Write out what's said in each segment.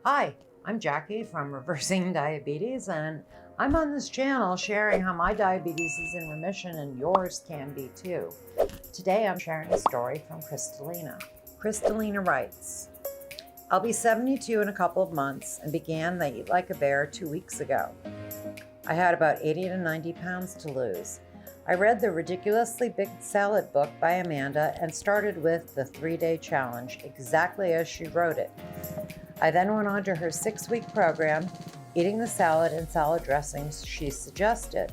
Hi, I'm Jackie from Reversing Diabetes, and I'm on this channel sharing how my diabetes is in remission and yours can be too. Today I'm sharing a story from Kristalina. Kristalina writes, I'll be 72 in a couple of months and began the Eat Like a Bear 2 weeks ago. I had about 80 to 90 pounds to lose. I read the Ridiculously Big Salad book by Amanda and started with the 3-day challenge exactly as she wrote it. I then went on to her 6-week program, eating the salad and salad dressings she suggested.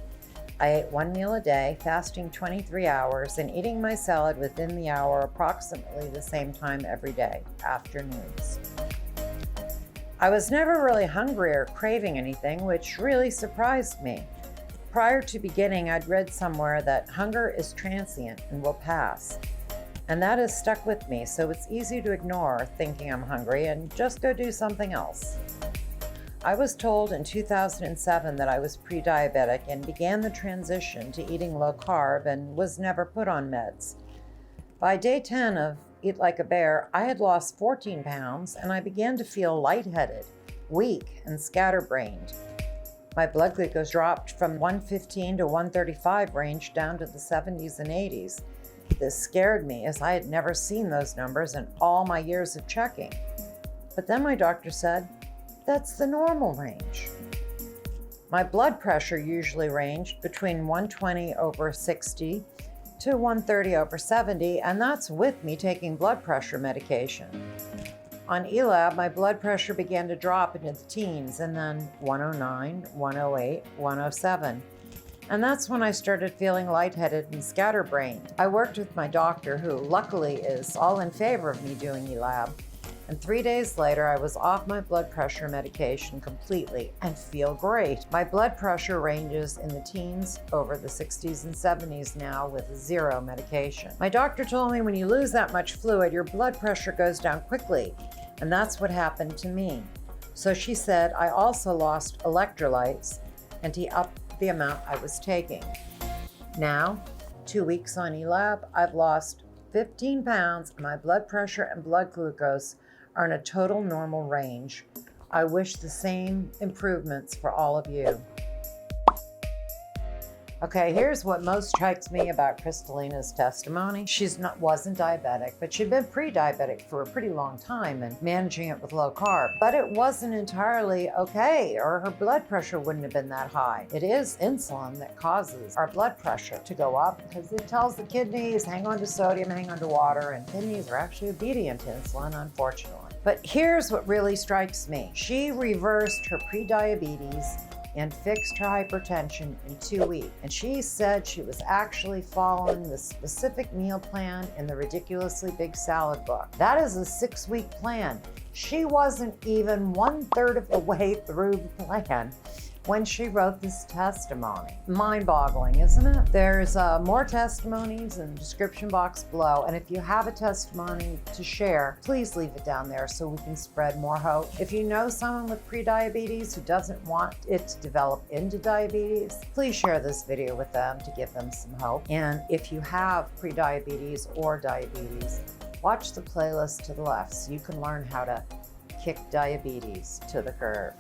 I ate 1 meal a day, fasting 23 hours, and eating my salad within the hour approximately the same time every day, afternoons. I was never really hungry or craving anything, which really surprised me. Prior to beginning, I'd read somewhere that hunger is transient and will pass. And that has stuck with me, so it's easy to ignore thinking I'm hungry and just go do something else. I was told in 2007 that I was pre-diabetic and began the transition to eating low carb and was never put on meds. By day 10 of Eat Like a Bear, I had lost 14 pounds and I began to feel lightheaded, weak, and scatterbrained. My blood glucose dropped from 115 to 135 range down to the 70s and 80s. This scared me as I had never seen those numbers in all my years of checking. But then my doctor said, that's the normal range. My blood pressure usually ranged between 120 over 60 to 130 over 70, and that's with me taking blood pressure medication. On ELAB, my blood pressure began to drop into the teens, and then 109, 108, 107. And that's when I started feeling lightheaded and scatterbrained. I worked with my doctor, who luckily is all in favor of me doing ELAB. And 3 days later, I was off my blood pressure medication completely and feel great. My blood pressure ranges in the teens over the 60s and 70s now with zero medication. My doctor told me when you lose that much fluid, your blood pressure goes down quickly. And that's what happened to me. So she said I also lost electrolytes, and he upped the amount I was taking. Now, 2 weeks on ELAB, I've lost 15 pounds and my blood pressure and blood glucose are in a total normal range. I wish the same improvements for all of you. Okay, here's what most strikes me about Kristalina's testimony. She wasn't diabetic, but she'd been pre-diabetic for a pretty long time and managing it with low carb. But it wasn't entirely okay, or her blood pressure wouldn't have been that high. It is insulin that causes our blood pressure to go up because it tells the kidneys, hang on to sodium, hang on to water, and kidneys are actually obedient to insulin, unfortunately. But here's what really strikes me. She reversed her pre-diabetes and fixed her hypertension in 2 weeks. And she said she was actually following the specific meal plan in the Ridiculously Big Salad book. That is a 6-week plan. She wasn't even 1/3 of the way through the plan when she wrote this testimony. Mind-boggling, isn't it? There's more testimonies in the description box below, and if you have a testimony to share, please leave it down there so we can spread more hope. If you know someone with prediabetes who doesn't want it to develop into diabetes, please share this video with them to give them some hope. And if you have prediabetes or diabetes, watch the playlist to the left so you can learn how to kick diabetes to the curb.